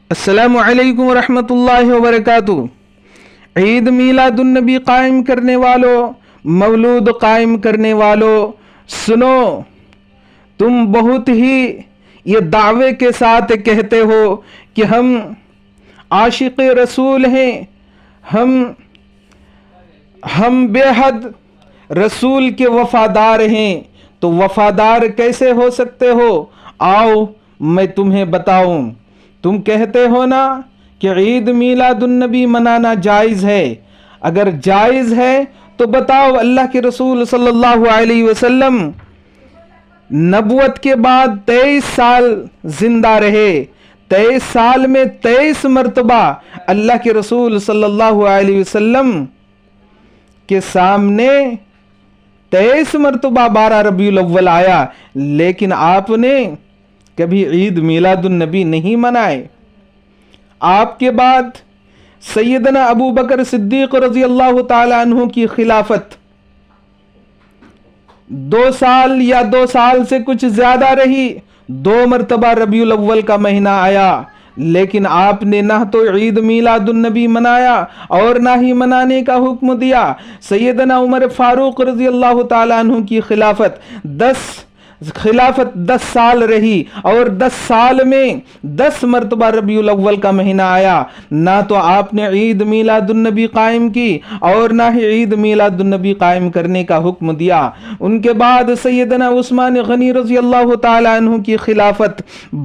السلام علیکم ورحمۃ اللہ وبرکاتہ۔ عید میلاد النبی قائم کرنے والوں، مولود قائم کرنے والوں، سنو، تم بہت ہی یہ دعوے کے ساتھ کہتے ہو کہ ہم عاشق رسول ہیں، ہم بے حد رسول کے وفادار ہیں، تو وفادار کیسے ہو سکتے ہو؟ آؤ میں تمہیں بتاؤں۔ تم کہتے ہو نا کہ عید میلاد النبی منانا جائز ہے، اگر جائز ہے تو بتاؤ، اللہ کے رسول صلی اللہ علیہ وسلم نبوت کے بعد 23 سال زندہ رہے، 23 سال میں 23 مرتبہ اللہ کے رسول صلی اللہ علیہ وسلم کے سامنے 23 مرتبہ 12 ربیع الاول آیا، لیکن آپ نے کبھی عید میلاد النبی نہیں منائے۔ آپ کے بعد سیدنا ابو بکر صدیق رضی اللہ تعالی عنہ کی خلافت 2 سال یا 2 سال سے کچھ زیادہ رہی، 2 مرتبہ ربیع الاول کا مہینہ آیا، لیکن آپ نے نہ تو عید میلاد النبی منایا اور نہ ہی منانے کا حکم دیا۔ سیدنا عمر فاروق رضی اللہ تعالی عنہ کی خلافت 10 سال رہی، اور 10 سال میں 10 مرتبہ ربیع الاول کا مہینہ آیا، نہ تو آپ نے عید میلاد النبی قائم کی اور نہ ہی عید میلاد النبی قائم کرنے کا حکم دیا۔ ان کے بعد سیدنا عثمان غنی رضی اللہ تعالی عنہ کی خلافت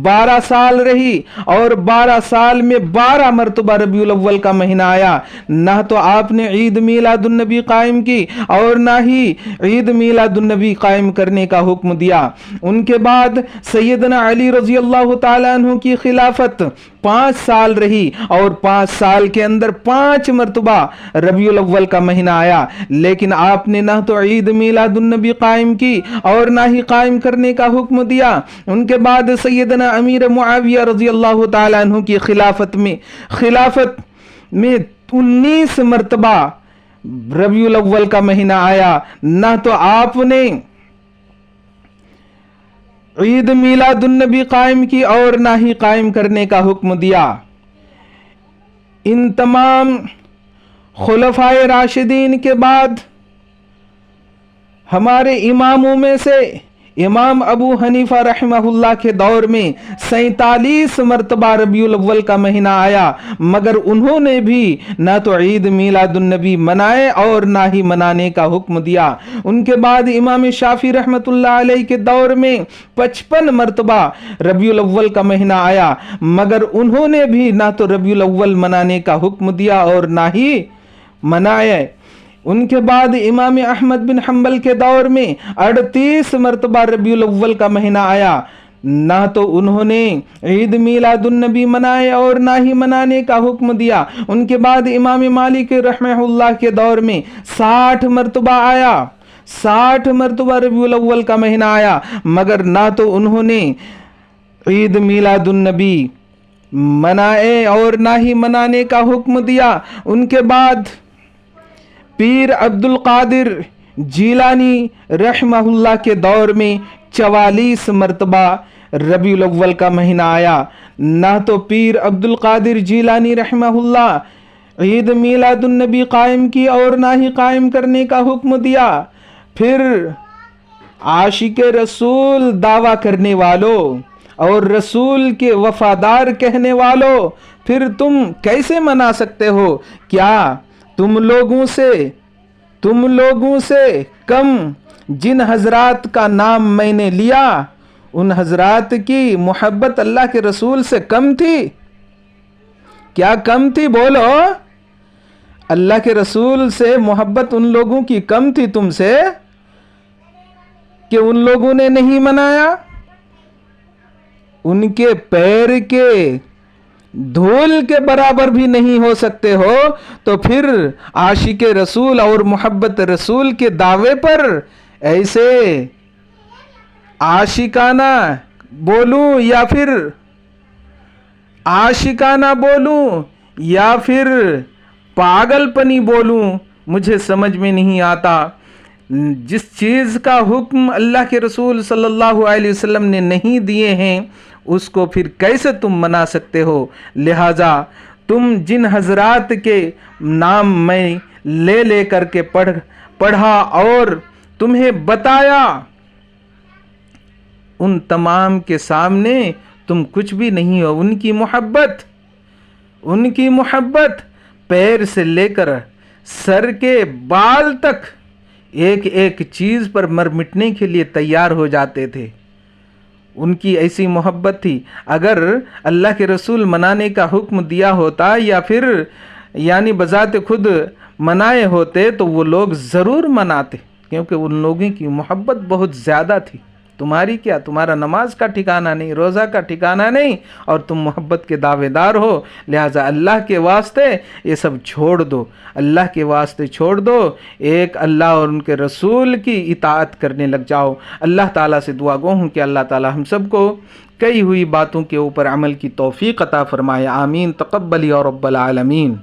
12 سال رہی، اور 12 سال میں 12 مرتبہ ربیع الاول کا مہینہ آیا، نہ تو آپ نے عید میلاد النبی قائم کی اور نہ ہی عید میلاد النبی قائم کرنے کا حکم دیا۔ ان کے بعد سیدنا علی رضی اللہ تعالی عنہ کی خلافت 5 سال رہی، اور 5 سال کے اندر 5 مرتبہ ربیع الاول کا مہینہ آیا، لیکن آپ نے نہ تو عید میلاد النبی قائم کی اور نہ ہی قائم کرنے کا حکم دیا۔ ان کے بعد سیدنا امیر معاویہ رضی اللہ تعالی عنہ کی خلافت میں 19 مرتبہ ربیع الاول کا مہینہ آیا، نہ تو آپ نے عید میلاد النبی قائم کی اور نہ ہی قائم کرنے کا حکم دیا۔ ان تمام خلفائے راشدین کے بعد ہمارے اماموں میں سے امام ابو حنیفہ رحمہ اللہ کے دور میں 47 مرتبہ ربیع الاول کا مہینہ آیا، مگر انہوں نے بھی نہ تو عید میلاد النبی منائے اور نہ ہی منانے کا حکم دیا۔ ان کے بعد امام شافعی رحمۃ اللہ علیہ کے دور میں 55 مرتبہ ربیع الاول کا مہینہ آیا، مگر انہوں نے بھی نہ تو ربیع الاول منانے کا حکم دیا اور نہ ہی منائے۔ ان کے بعد امام احمد بن حنبل کے دور میں 38 مرتبہ ربیع الاول کا مہینہ آیا، نہ تو انہوں نے عید میلاد النبی منائے اور نہ ہی منانے کا حکم دیا۔ ان کے بعد امام مالک رحمہ اللہ کے دور میں 60 مرتبہ آیا، 60 مرتبہ ربیع الاول کا مہینہ آیا، مگر نہ تو انہوں نے عید میلاد النبی منائے اور نہ ہی منانے کا حکم دیا۔ ان کے بعد پیر عبد القادر جیلانی رحمہ اللہ کے دور میں 44 مرتبہ ربیع الاول کا مہینہ آیا، نہ تو پیر عبد القادر جیلانی رحمہ اللہ عید میلاد النبی قائم کی اور نہ ہی قائم کرنے کا حکم دیا۔ پھر عاشق رسول دعویٰ کرنے والوں اور رسول کے وفادار کہنے والوں، پھر تم کیسے منا سکتے ہو؟ کیا تم لوگوں سے کم جن حضرات کا نام میں نے لیا، ان حضرات کی محبت اللہ کے رسول سے کم تھی؟ کیا کم تھی؟ بولو، اللہ کے رسول سے محبت ان لوگوں کی کم تھی تم سے کہ ان لوگوں نے نہیں منایا؟ ان کے پیر کے دھول کے برابر بھی نہیں ہو سکتے ہو، تو پھر عاشق رسول اور محبت رسول کے دعوے پر ایسے عاشقانہ بولوں یا پھر پاگل پنی بولوں، مجھے سمجھ میں نہیں آتا۔ جس چیز کا حکم اللہ کے رسول صلی اللہ علیہ وسلم نے نہیں دیے ہیں اس کو پھر کیسے تم منا سکتے ہو؟ لہٰذا تم جن حضرات کے نام میں لے لے کر کے پڑھا اور تمہیں بتایا، ان تمام کے سامنے تم کچھ بھی نہیں ہو۔ ان کی محبت پیر سے لے کر سر کے بال تک ایک ایک چیز پر مر مٹنے کے لیے تیار ہو جاتے تھے۔ ان کی ایسی محبت تھی، اگر اللہ کے رسول منانے کا حکم دیا ہوتا یا پھر یعنی بذات خود منائے ہوتے تو وہ لوگ ضرور مناتے، کیونکہ ان لوگوں کی محبت بہت زیادہ تھی۔ تمہاری کیا، تمہارا نماز کا ٹھکانہ نہیں، روزہ کا ٹھکانہ نہیں، اور تم محبت کے دعوے دار ہو۔ لہٰذا اللہ کے واسطے یہ سب چھوڑ دو، اللہ کے واسطے چھوڑ دو، ایک اللہ اور ان کے رسول کی اطاعت کرنے لگ جاؤ۔ اللہ تعالیٰ سے دعا گو ہوں کہ اللہ تعالیٰ ہم سب کو کئی ہوئی باتوں کے اوپر عمل کی توفیق عطا فرمائے۔ آمین۔ تقبل یا رب العالمین۔